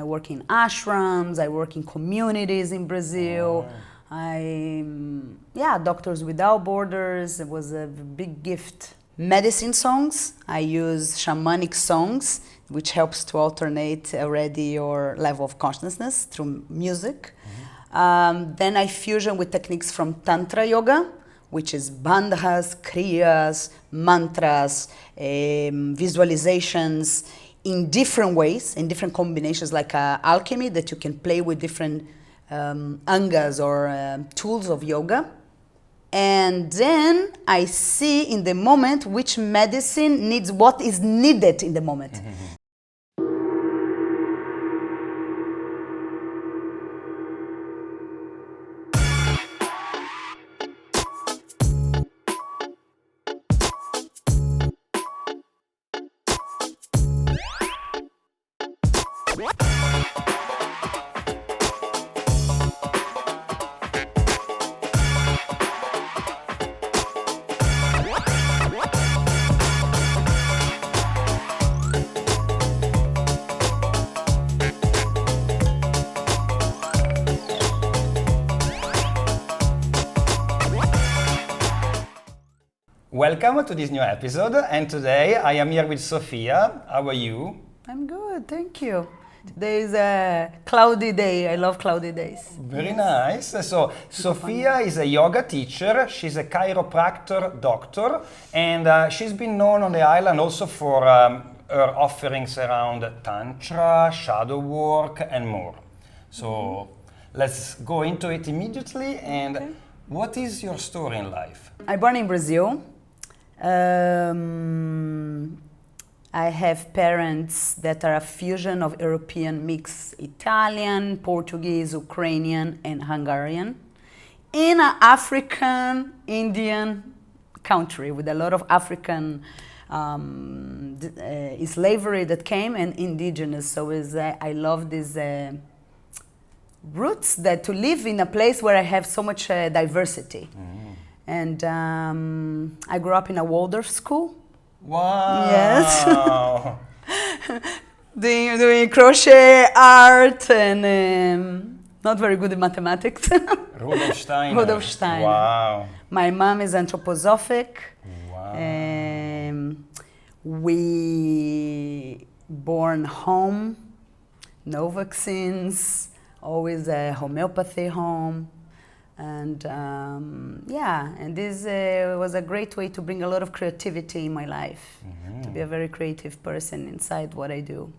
work in ashrams, I work in communities in Brazil. Doctors Without Borders, it was a big gift. Medicine songs, I use shamanic songs, which helps to alternate already your level of consciousness through music. Then I fusion with techniques from Tantra yoga, which is bandhas, kriyas, mantras, visualizations in different ways, in different combinations, like alchemy, that you can play with different angas or tools of yoga. And then I see in the moment which medicine needs what is needed in the moment. Welcome to this new episode, and today I am here with Sophia. How are you? I'm good, thank you. Today is a cloudy day. I love cloudy days. Very nice. So, Sophia is a yoga teacher. She's a chiropractor doctor, and she's been known on the island also for her offerings around Tantra, shadow work, and more. So, let's go into it immediately. And what is your story in life? I'm born in Brazil. I have parents that are a fusion of European mix, Italian, Portuguese, Ukrainian, and Hungarian, in an African Indian country with a lot of African slavery that came and indigenous. So I love these roots that to live in a place where I have so much diversity. And I grew up in a Waldorf school. Wow! Yes. doing crochet, art, and not very good in mathematics. Rudolf Steiner. Rudolf Steiner. Wow. My mom is anthroposophic. Wow. We born home, no vaccines, always a homeopathy home. And and this was a great way to bring a lot of creativity in my life, to be a very creative person inside what I do.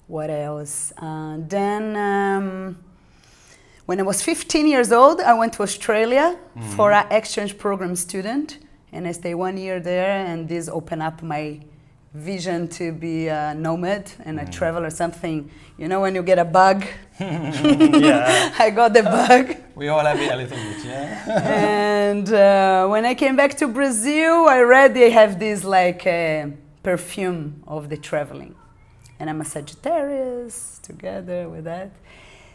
What else? Then, when I was 15 years old, I went to Australia for an exchange program student, and I stayed 1 year there, and this opened up my vision to be a nomad and a traveler, something, you know, when you get a bug. Yeah. I got the bug. We all have it a little bit, yeah. And when I came back to Brazil, I already have this like perfume of the traveling. And I'm a Sagittarius together with that.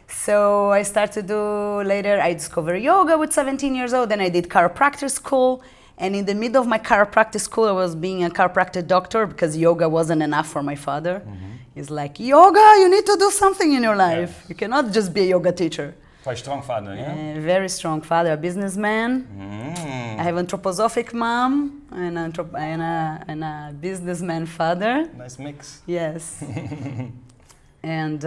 So I started to do later, I discovered yoga with 17 years old, then I did chiropractic school. And in the middle of my chiropractic school, I was being a chiropractic doctor because yoga wasn't enough for my father. He's like, yoga, you need to do something in your life. Yeah. You cannot just be a yoga teacher. Quite strong father, yeah? Very strong father, a businessman. I have an anthroposophic mom and a businessman father. Nice mix. Yes. And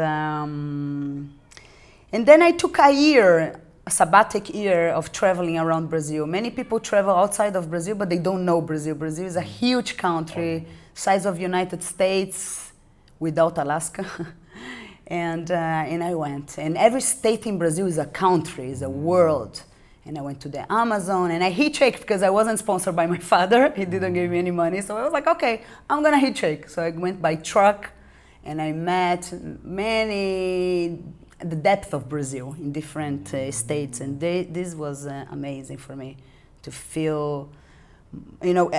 then I took a year, a sabbatic year of traveling around Brazil. Many people travel outside of Brazil, but they don't know Brazil. Brazil is a huge country, size of United States without Alaska. And I went. And every state in Brazil is a country, is a world. And I went to the Amazon, and I hitchhiked because I wasn't sponsored by my father. He didn't give me any money. So I was like, okay, I'm gonna hitchhike. So I went by truck, and I met the depth of Brazil in different states. And this was amazing for me to feel, you know,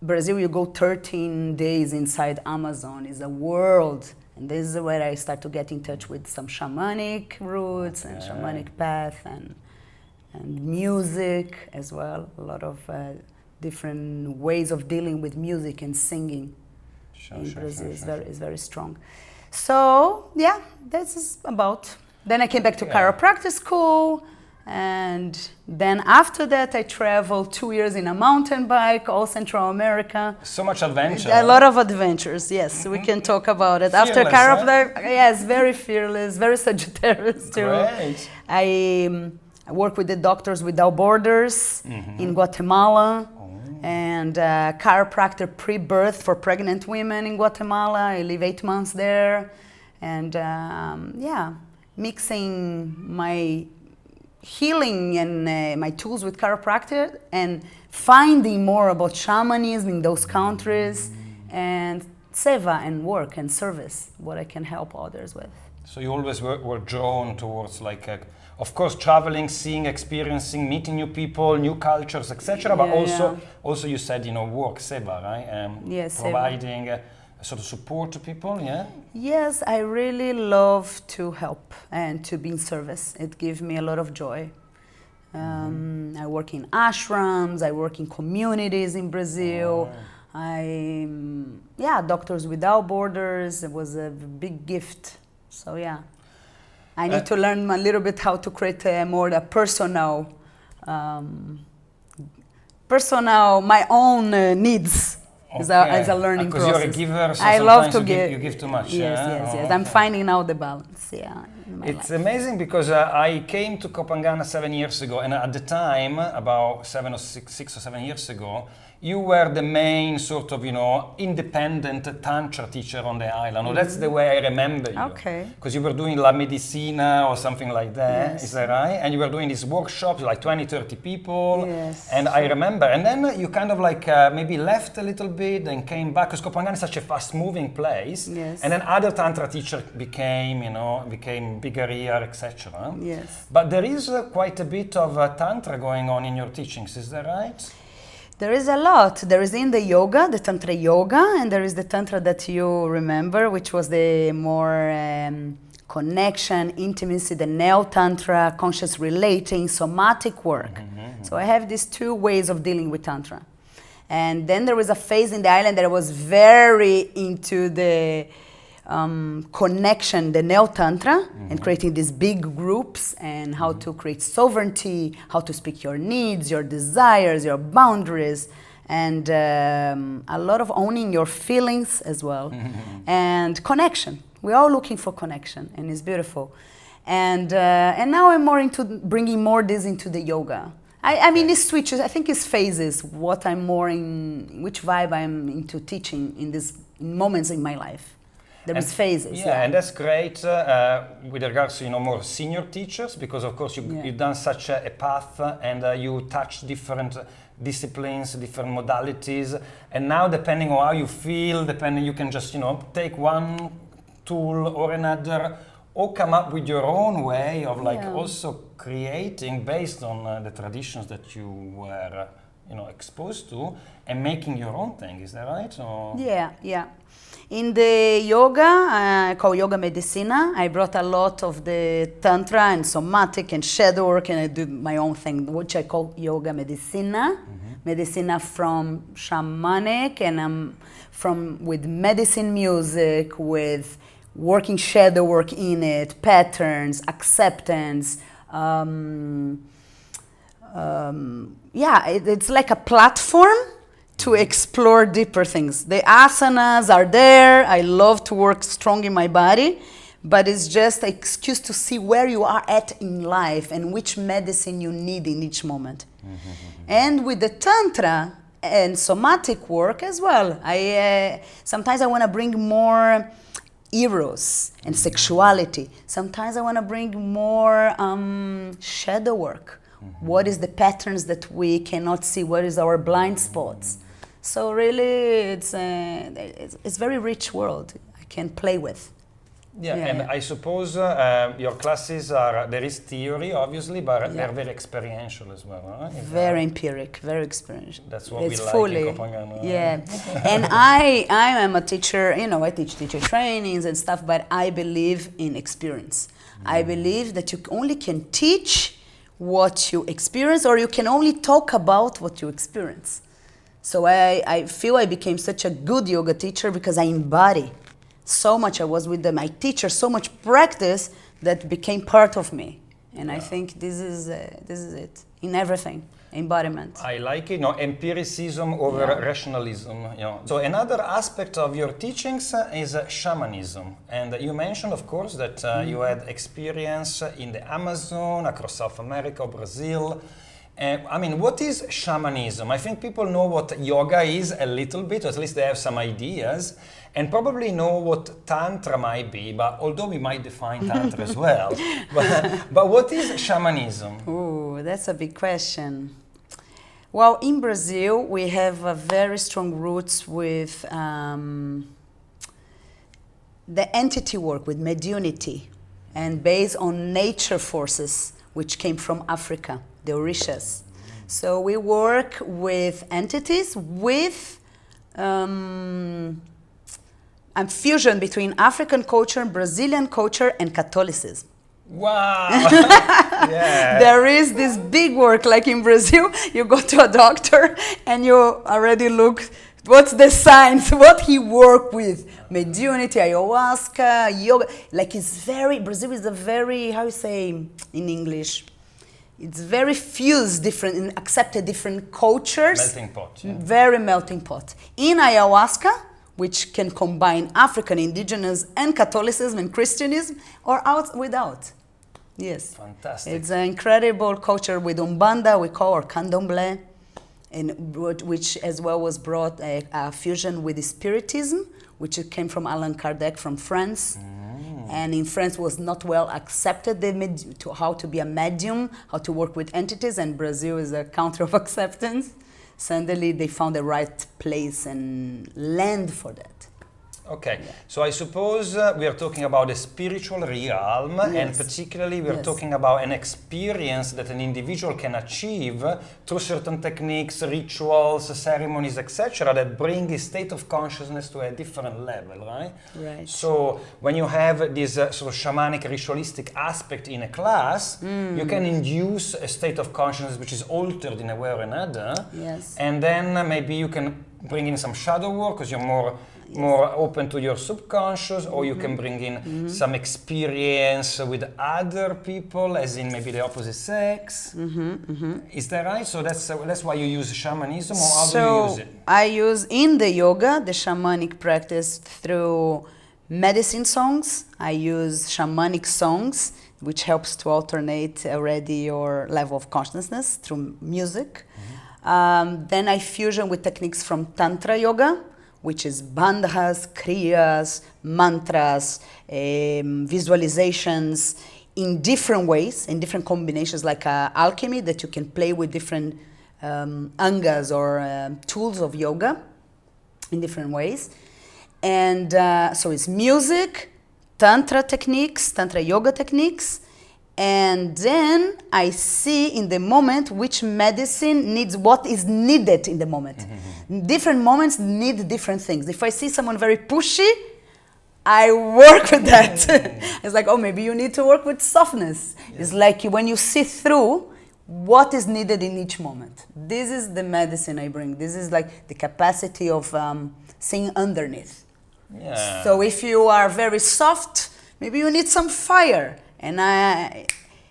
Brazil, you go 13 days inside Amazon, is a world. And this is where I start to get in touch with some shamanic roots and shamanic path and music as well. A lot of different ways of dealing with music and singing in Brazil is very strong. So yeah, this is about. Then I came back to chiropractic school, and then after that I traveled 2 years in a mountain bike, all Central America. So much adventure. A lot of adventures, yes. We can talk about it. Fearless, After chiropractic, yes, very fearless, very Sagittarius too. Great. I work with the Doctors Without Borders in Guatemala. And chiropractor pre-birth for pregnant women in Guatemala. I live 8 months there. And mixing my healing and my tools with chiropractic and finding more about shamanism in those countries and seva and work and service, what I can help others with. So you always were drawn towards of course, traveling, seeing, experiencing, meeting new people, new cultures, etc. But also you said, work, seva, right? Yes, providing sort of support to people, yeah? Yes, I really love to help and to be in service. It gives me a lot of joy. I work in ashrams, I work in communities in Brazil. Doctors Without Borders, it was a big gift. So yeah. I need to learn a little bit how to create a personal, my own needs as a learning process. Because you're a giver, so I love to give. You give too much. Yes. I'm finding now the balance. Yeah. It's amazing because I came to Koh Phangan 7 years ago, and at the time, about 6 or 7 years ago, you were the main sort of, independent Tantra teacher on the island. Or that's the way I remember you. Okay. Because you were doing La Medicina or something like that. Yes. Is that right? And you were doing these workshops, like 20, 30 people. Yes. And I remember. And then you kind of maybe left a little bit and came back. Because Koh Phangan is such a fast-moving place. Yes. And then other Tantra teachers became bigger here, etc. Yes. But there is quite a bit of Tantra going on in your teachings. Is that right? There is a lot. There is in the yoga, the Tantra yoga, and there is the Tantra that you remember, which was the more connection, intimacy, the neo-Tantra, conscious relating, somatic work. So I have these two ways of dealing with Tantra. And then there was a phase in the island that I was very into the connection, the neo-Tantra, and creating these big groups and how to create sovereignty, how to speak your needs, your desires, your boundaries, and a lot of owning your feelings as well. And connection. We're all looking for connection, and it's beautiful. And now I'm more into bringing more this into the yoga. I mean, it switches. I think it's phases, what I'm more in, which vibe I'm into teaching in these moments in my life. There is phases. Yeah, and that's great with regards to more senior teachers, because of course you've done such a path and you touch different disciplines, different modalities, and now depending on how you feel, you can just take one tool or another, or come up with your own way of also creating based on the traditions that you were exposed to and making your own thing. Is that right? Or? Yeah. In the yoga, called Yoga Medicina, I brought a lot of the Tantra and somatic and shadow work, and I do my own thing, which I call Yoga Medicina. Medicina from shamanic, and with medicine music, with working shadow work in it, patterns, acceptance. It's like a platform to explore deeper things. The asanas are there. I love to work strong in my body, but it's just an excuse to see where you are at in life and which medicine you need in each moment. And with the Tantra and somatic work as well, sometimes I want to bring more eros and sexuality. Sometimes I want to bring more shadow work. What is the patterns that we cannot see? What is our blind spots? So really, it's a very rich world I can play with. I suppose your classes there is theory, obviously, but they're very experiential as well, right? Very empiric, very experiential. That's what we like in Koh Phangan. And I am a teacher, I teach teacher trainings and stuff, but I believe in experience. I believe that you only can teach what you experience, or you can only talk about what you experience. So I feel I became such a good yoga teacher because I embody. so much. I was with my teacher, so much practice that became part of me. And I think this is it in everything. Embodiment. I like it, empiricism over rationalism. So another aspect of your teachings is shamanism, and you mentioned, of course, that you had experience in the Amazon, across South America, Brazil. I mean, what is shamanism? I think people know what yoga is a little bit, or at least they have some ideas, and probably know what Tantra might be, but although we might define Tantra as well. But what is shamanism? Ooh, that's a big question. Well, in Brazil, we have very strong roots with the entity work, with mediunity, and based on nature forces, which came from Africa, the Orishas. So we work with entities with a fusion between African culture, Brazilian culture, and Catholicism. Wow! Yeah. There is this big work, like in Brazil, you go to a doctor and you already look, what's the science, what he worked with, mediunity, ayahuasca, yoga, like it's very, Brazil is a very, how you say in English, it's very fused different and accepted different cultures. Melting pot. Yeah. Very melting pot. In ayahuasca, which can combine African, indigenous, and Catholicism and Christianism, or out without. Yes. Fantastic. It's an incredible culture with Umbanda, we call, or Candomblé, and which as well was brought a fusion with Spiritism, which came from Allan Kardec from France. And in France was not well accepted how to be a medium, how to work with entities, and Brazil is a country of acceptance. Suddenly they found the right place and land for that. Okay, so I suppose we are talking about the spiritual realm, and particularly we are talking about an experience that an individual can achieve through certain techniques, rituals, ceremonies, etc., that bring his state of consciousness to a different level, right? Right. So when you have this sort of shamanic ritualistic aspect in a class, you can induce a state of consciousness which is altered in a way or another. Yes. And then maybe you can bring in some shadow work because you're more open to your subconscious, or you can bring in some experience with other people, as in maybe the opposite sex. Is that right? So that's why you use shamanism, or how do you use it? I use in the yoga the shamanic practice through medicine songs. I use shamanic songs, which helps to alternate already your level of consciousness through music. Then I fusion with techniques from Tantra yoga, which is bandhas, kriyas, mantras, visualizations in different ways, in different combinations, like alchemy, that you can play with different angas or tools of yoga in different ways. And so it's music, Tantra techniques, Tantra yoga techniques, and then I see in the moment which medicine needs what is needed in the moment. Different moments need different things. If I see someone very pushy, I work with that. It's like, oh, maybe you need to work with softness. Yeah. It's like when you see through what is needed in each moment. This is the medicine I bring. This is like the capacity of seeing underneath. Yeah. So if you are very soft, maybe you need some fire. And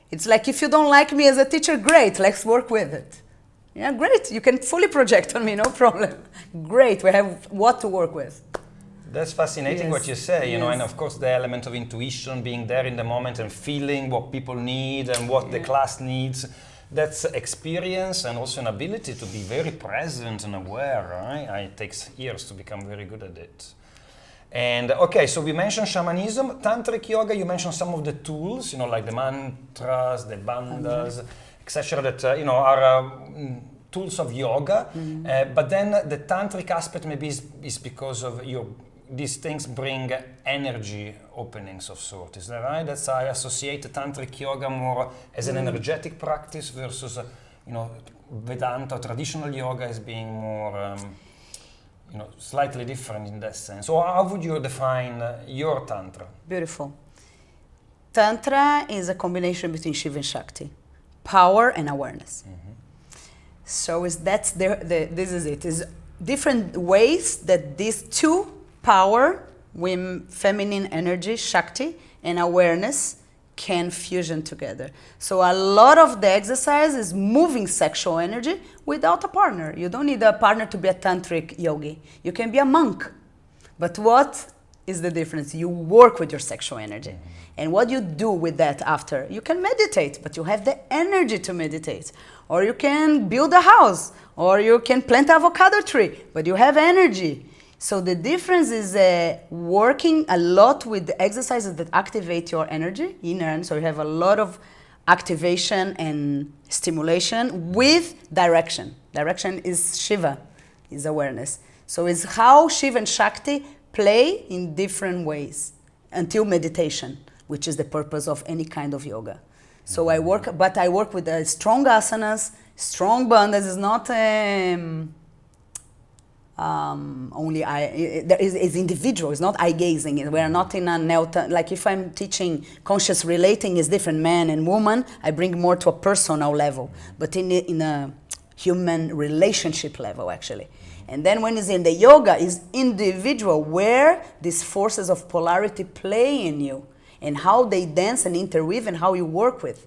it's like, if you don't like me as a teacher, great, let's work with it. Yeah, great, you can fully project on me, no problem. Great, we have what to work with. That's fascinating what you say, you know, and of course the element of intuition, being there in the moment and feeling what people need and what the class needs. That's experience and also an ability to be very present and aware, right? It takes years to become very good at it. And okay, so we mentioned shamanism, tantric yoga. You mentioned some of the tools, you know, like the mantras, the bandhas, etc. That you know are tools of yoga. But then the tantric aspect maybe is because of these things bring energy openings of sort. Is that right? That's I associate the tantric yoga more as an energetic practice versus you know, Vedanta, traditional yoga, as being more. You know, slightly different in that sense. So how would you define your Tantra? Beautiful. Tantra is a combination between Shiva and Shakti, power and awareness. So this is it. Is different ways that these two, power when feminine energy, Shakti, and awareness can fusion together. So a lot of the exercise is moving sexual energy without a partner. You don't need a partner to be a tantric yogi. You can be a monk. But what is the difference? You work with your sexual energy. And what you do with that after? You can meditate, but you have the energy to meditate. Or you can build a house, or you can plant an avocado tree, but you have energy. So the difference is working a lot with the exercises that activate your energy, inner, so you have a lot of activation and stimulation with direction. Direction is Shiva, is awareness. So it's how Shiva and Shakti play in different ways until meditation, which is the purpose of any kind of yoga. So I work with strong asanas, strong bandhas. It's not only it's individual. It's not eye gazing. We are not in a like if I'm teaching conscious relating is different, man and woman. I bring more to a personal level, but in a human relationship level actually. And then when it's in the yoga, is individual, where these forces of polarity play in you and how they dance and interweave and how you work with,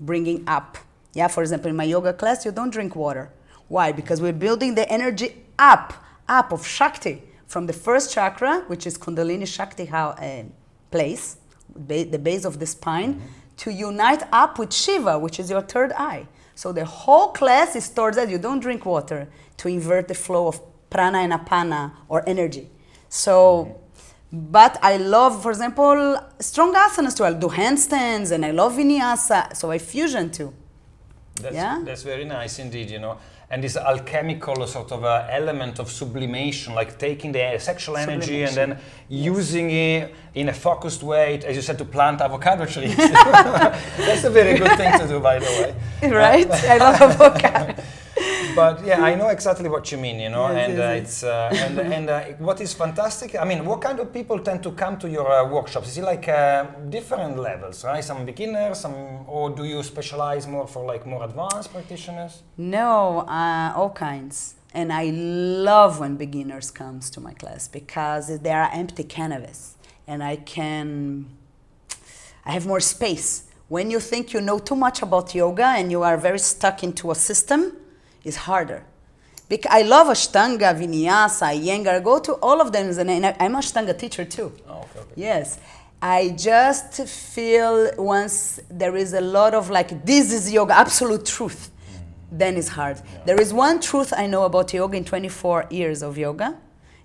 bringing up. Yeah, for example, in my yoga class, you don't drink water. Why? Because we're building the energy up of Shakti from the first chakra, which is Kundalini Shakti place, the base of the spine, to unite up with Shiva, which is your third eye. So the whole class is towards that. You don't drink water to invert the flow of prana and apana or energy. So, but I love, for example, strong asanas too. I'll do handstands and I love vinyasa. So I fusion too. That's very nice indeed, you know. And this alchemical sort of element of sublimation, like taking the sexual energy and then using it in a focused way, as you said, to plant avocado trees. That's a very good thing to do, by the way. Right? I love avocado. But yeah, I know exactly what you mean, you know, Yes, and what is fantastic, I mean, what kind of people tend to come to your workshops? Is it like different levels, right? Some beginners, or do you specialize more for like more advanced practitioners? No, all kinds. And I love when beginners comes to my class because they are empty canvas and I have more space. When you think you know too much about yoga and you are very stuck into a system, it's harder. Because I love Ashtanga, Vinyasa, Iyengar, go to all of them, and I'm an Ashtanga teacher too. Oh, okay. Yes. I just feel once there is a lot of like, this is yoga, absolute truth, then it's hard. Yeah. There is one truth I know about yoga in 24 years of yoga,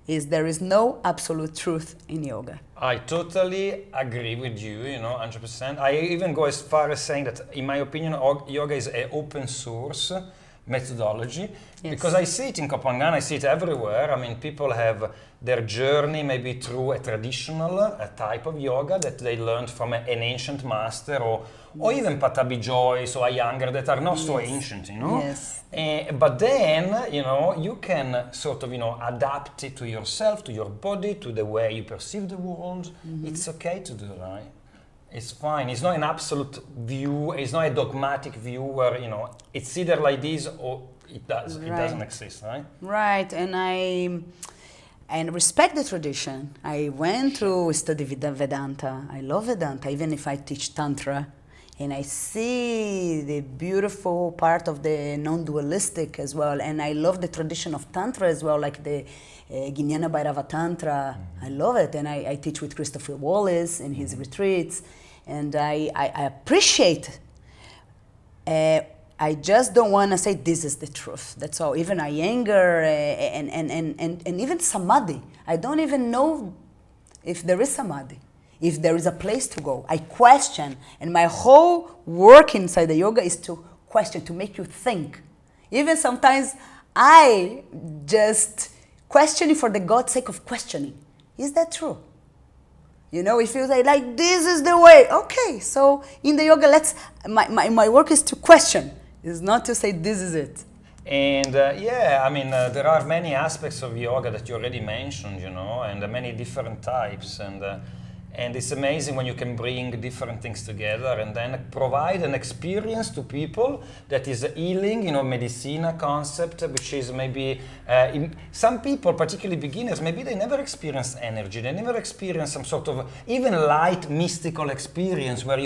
is there is no absolute truth in yoga. I totally agree with you, you know, 100%. I even go as far as saying that, in my opinion, yoga is an open source methodology, yes. Because I see it in Koh Phangan, I see it everywhere. I mean, people have their journey maybe through a traditional type of yoga that they learned from an ancient master, or even Patabi Joyce or Iyengar that are not so ancient, you know. Yes. But then, you know, you can sort of, you know, adapt it to yourself, to your body, to the way you perceive the world. It's okay to do, right? It's fine. It's not an absolute view. It's not a dogmatic view where, you know, it's either like this or it does. Right. It doesn't exist, right? Right. And I respect the tradition. I went to study Vedanta. I love Vedanta, even if I teach Tantra. And I see the beautiful part of the non-dualistic as well. And I love the tradition of Tantra as well, like the Jnana Bhairava Tantra. I love it. And I teach with Christopher Wallace in his retreats. And I appreciate. I just don't want to say this is the truth. That's all. Even Iyengar and even Samadhi. I don't even know if there is Samadhi, if there is a place to go. I question. And my whole work inside the yoga is to question, to make you think. Even sometimes I just questioning for the God's sake of questioning. Is that true? You know, if you say, like, this is the way. Okay, so in the yoga, my work is to question. It's not to say this is it. And yeah, I mean, there are many aspects of yoga that you already mentioned, you know, and many different types. And it's amazing when you can bring different things together and then provide an experience to people that is a healing, medicina concept, which is maybe, some people, particularly beginners, maybe they never experience energy, they never experience some sort of even light mystical experience where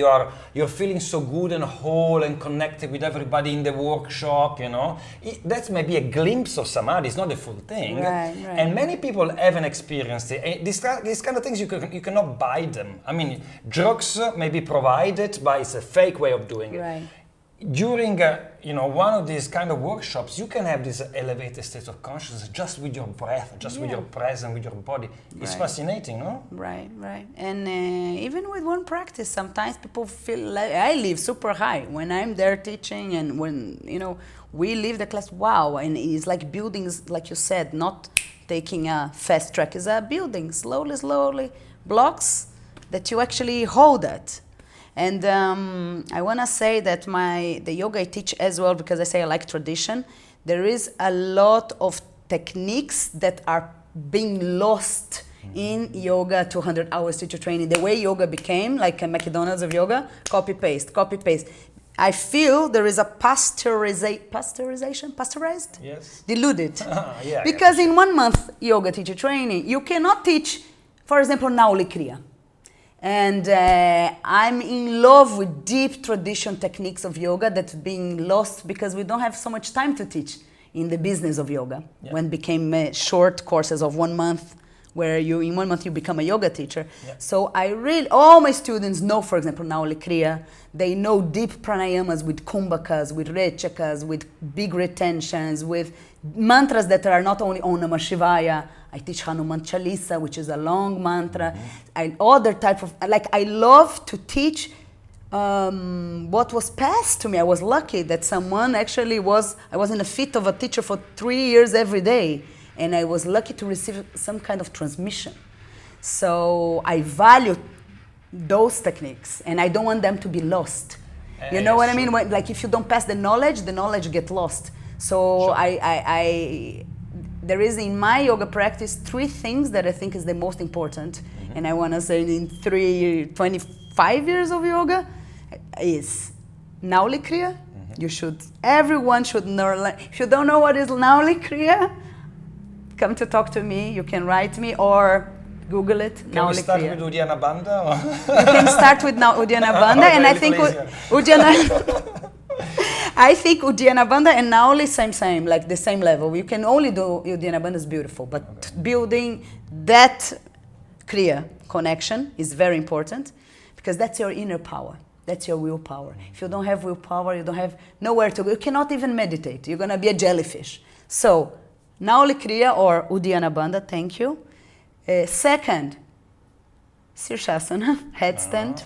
you're feeling so good and whole and connected with everybody in the workshop, That's maybe a glimpse of samadhi, it's not the full thing. Right. And many people haven't experienced it. These kind of things you cannot buy them. I mean, drugs may be provided, but it's a fake way of doing it. Right. During one of these kind of workshops, you can have this elevated state of consciousness just with your breath, just with your presence, with your body. It's fascinating, no? Right. And even with one practice, sometimes people feel like I live super high when I'm there teaching, and when we leave the class. Wow, and it's like buildings, like you said, not taking a fast track. It's a building, slowly, blocks that you actually hold it. And I want to say that the yoga I teach as well, because I say I like tradition, there is a lot of techniques that are being lost in yoga 200 hours teacher training. The way yoga became, like a McDonald's of yoga, copy paste. I feel there is a pasteurized? Yes. Diluted. Because in 1 month yoga teacher training, you cannot teach, for example, Nauli Kriya. And I'm in love with deep tradition techniques of yoga that's being lost because we don't have so much time to teach in the business of yoga. When it became short courses of 1 month, where in 1 month you become a yoga teacher. So all my students know, for example, Nauli Kriya. They know deep pranayamas with kumbhakas, with rechakas, with big retentions, with mantras that are not only Om Namah Shivaya. I teach Hanuman Chalisa, which is a long mantra. Other type of, I love to teach what was passed to me. I was lucky that someone actually I was in a fit of a teacher for 3 years every day. And I was lucky to receive some kind of transmission. So I value those techniques, and I don't want them to be lost. You know what I mean? Like if you don't pass the knowledge gets lost. So there is in my yoga practice 3 things that I think is the most important. And I want to say in 25 years of yoga is Nauli Kriya. Everyone should know. If you don't know what is Nauli Kriya, come to talk to me. You can write me or Google it. Can we start with Uddiyana Bandha? You can start with Uddiyana Bandha, and I think Uddiyana Bandha and Nauli same, like the same level. You can only do Uddiyana Bandha is beautiful, but building that Kriya connection is very important because that's your inner power. That's your willpower. If you don't have willpower, you don't have nowhere to go. You cannot even meditate. You're gonna be a jellyfish. So Nauli Kriya or Uddiyana Bandha, thank you. Second, Sirsasana, headstand.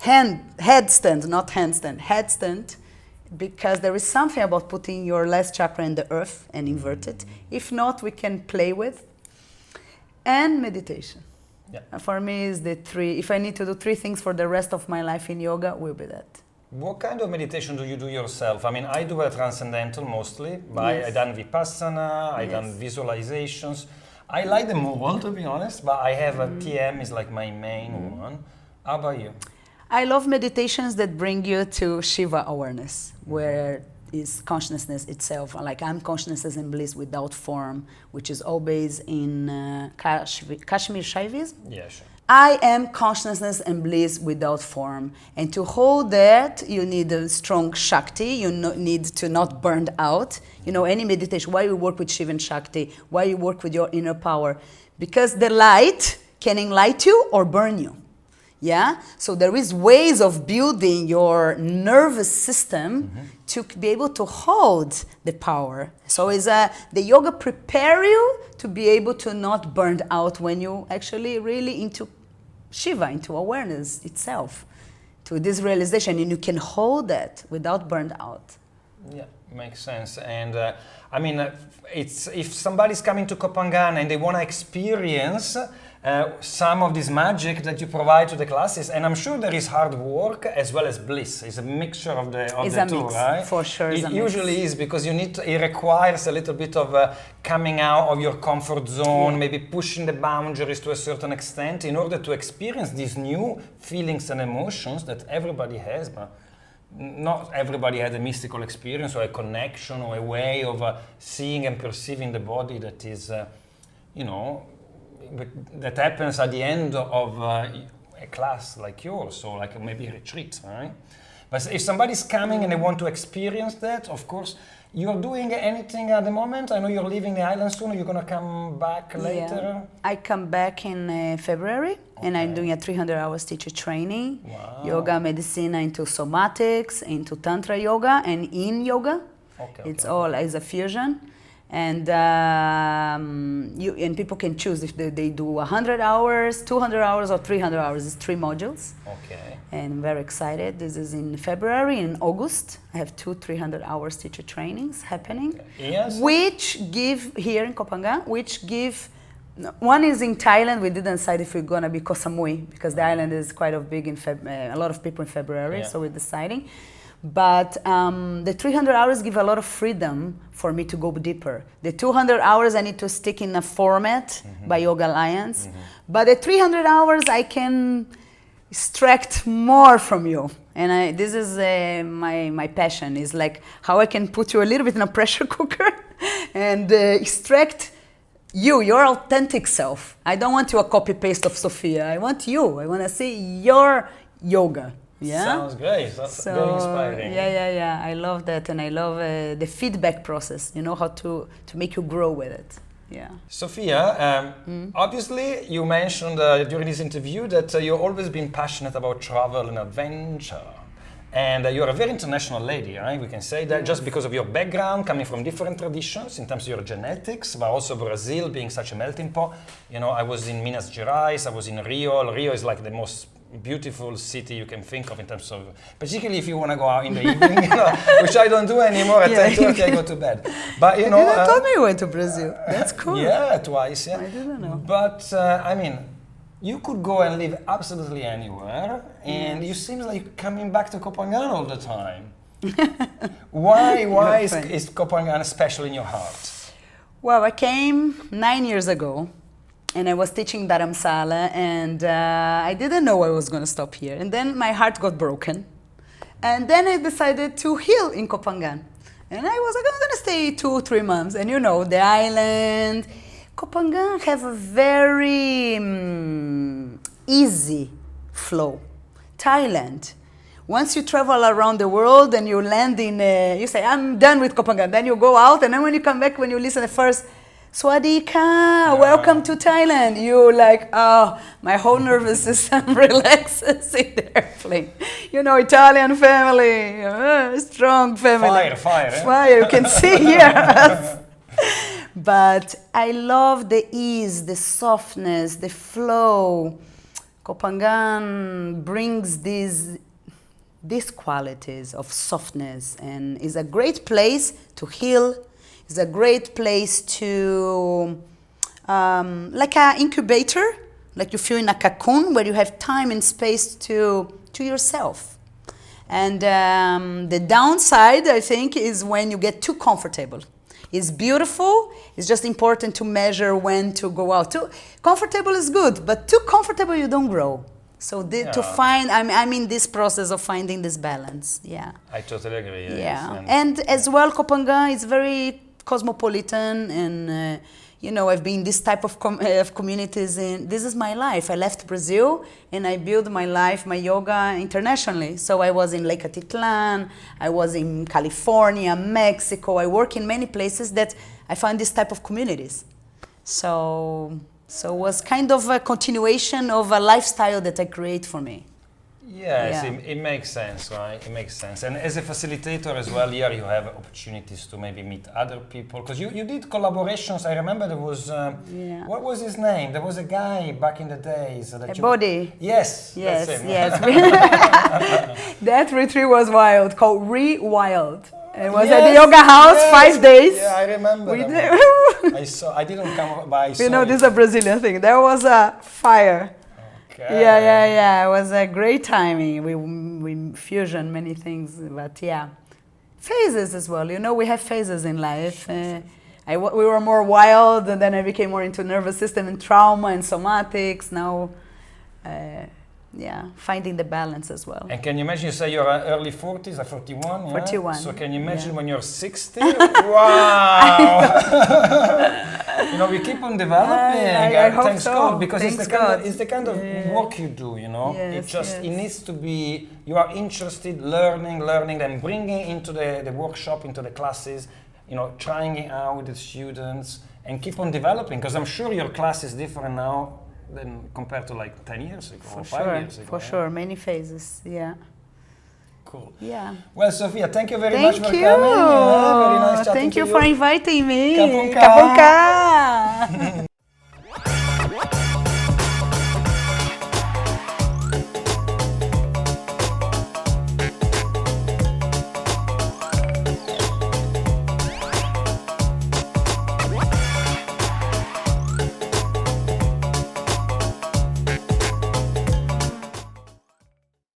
Headstand, not handstand, headstand, because there is something about putting your last chakra in the earth and invert it. If not, we can play with. And meditation. For me is the 3. If I need to do 3 things for the rest of my life in yoga, will be that. What kind of meditation do you do yourself? I mean, I do a transcendental mostly, but I done Vipassana, I done visualizations. I like them all, to be honest, but I have a TM is like my main one. How about you? I love meditations that bring you to Shiva awareness, where is consciousness itself. Like I'm consciousness and bliss without form, which is always in Kashmir Shaivism. Yeah, sure. I am consciousness and bliss without form. And to hold that, you need a strong Shakti. You need to not burn out. Any meditation, why you work with Shiva and Shakti, why you work with your inner power. Because the light can enlighten you or burn you. Yeah? So there is ways of building your nervous system to be able to hold the power. So the yoga prepare you to be able to not burn out when you actually really into Shiva, into awareness itself, to this realization, and you can hold that without burned out. Yeah, makes sense. And I mean, it's if somebody's coming to Koh Phangan and they want to experience some of this magic that you provide to the classes, and I'm sure there is hard work as well as bliss. It's a mixture of the two, mix, right? for sure. It usually is, because you need to, it requires a little bit of coming out of your comfort zone, maybe pushing the boundaries to a certain extent in order to experience these new feelings and emotions that everybody has, but not everybody had a mystical experience or a connection or a way of seeing and perceiving the body that is, you know, that happens at the end of a class like yours, or like maybe a retreat, right? But if somebody's coming and they want to experience that, of course, you're doing anything at the moment? I know you're leaving the island soon. Are you going to come back later? Yeah. I come back in February, and I'm doing a 300 hours teacher training. Wow. Yoga Medicina into somatics, into Tantra yoga, and in yoga. It's all as a fusion. And people can choose if they do 100 hours, 200 hours, or 300 hours. It's 3 modules. Okay. And I'm very excited. This is in February. In August, I have 2 300 hours teacher trainings happening. Okay. Yes. Which give, here in Koh Phangan, which give, one is in Thailand. We didn't decide if we're going to be Koh Samui, because the island is quite big in a lot of people in February, so we're deciding. But the 300 hours give a lot of freedom for me to go deeper. The 200 hours I need to stick in a format by Yoga Alliance. But the 300 hours I can extract more from you. And this is my passion, is like how I can put you a little bit in a pressure cooker and extract your authentic self. I don't want you a copy-paste of Sophia. I want you. I want to see your yoga. Yeah. Sounds great. That's very inspiring. Yeah. I love that, and I love the feedback process. You know, how to make you grow with it. Yeah. Sophia, obviously you mentioned during this interview that you've always been passionate about travel and adventure. And you're a very international lady, right? We can say that just because of your background, coming from different traditions in terms of your genetics, but also Brazil being such a melting pot. You know, I was in Minas Gerais, I was in Rio. Rio is like the most beautiful city you can think of in terms of, particularly if you want to go out in the evening, you know, which I don't do anymore. At 10:30 I go to bed. But you know, you told me you went to Brazil. That's cool. Yeah, twice. Yeah, I didn't know. But I mean, you could go and live absolutely anywhere, and you seem like you're coming back to Koh Phangan all the time. Why is Koh Phangan special in your heart? Well, I came 9 years ago. And I was teaching Dharamsala, and I didn't know I was going to stop here. And then my heart got broken. And then I decided to heal in Koh Phangan. And I was like, I'm going to stay 2-3 months. And you know, the island, Koh Phangan have a very easy flow. Thailand, once you travel around the world and you land in, you say, I'm done with Koh Phangan. Then you go out, and then when you come back, when you listen at first, Swadika, welcome to Thailand. You like, oh, my whole nervous system relaxes in the airplane. You know, Italian family, strong family. Fire. Fire, you can see here. But I love the ease, the softness, the flow. Koh Phangan brings these qualities of softness, and is a great place to heal. It's a great place to, like an incubator, like you feel in a cocoon where you have time and space to yourself. And the downside, I think, is when you get too comfortable. It's beautiful. It's just important to measure when to go out. Too comfortable is good, but too comfortable, you don't grow. So to find, I'm in this process of finding this balance. Yeah. I totally agree. Yes. Yeah. And as well, Koh Phangan is very cosmopolitan, and you know, I've been this type of communities, and this is my life. I left Brazil and I built my life, my yoga internationally. So I was in Lake Atitlan, I was in California, Mexico. I work in many places that I found this type of communities. So it was kind of a continuation of a lifestyle that I create for me. Yes, it makes sense, right? It makes sense. And as a facilitator as well, here you have opportunities to maybe meet other people. Because you did collaborations. I remember there was, what was his name? There was a guy back in the days. Bodhi. Yes, that's him. Yes. That retreat was wild, called Re-Wild. It was at the yoga house, 5 days. Yeah, I remember. We that I saw. I didn't come by. You know, this is a Brazilian thing. There was a fire. Okay. Yeah. It was a great timing. We fusion many things, but yeah, phases as well. You know, we have phases in life. We were more wild, and then I became more into nervous system and trauma and somatics. Now, finding the balance as well. And can you imagine, you say you're early 40s, 41? Yeah? 41. So can you imagine when you're 60? Wow! You know, we keep on developing. I hope thanks so. God, because Thanks it's the kind of work you do, you know. Yes, It needs to be, you are interested, learning, and bringing into the workshop, into the classes, you know, trying it out with the students and keep on developing, because I'm sure your class is different now than compared to like 10 years ago or 5 years ago. For sure, many phases, yeah. Cool. Yeah. Well, Sophia, thank you very much for coming. Thank you. Very nice chatting Thank to you for inviting me. Kapunka. Kapunka.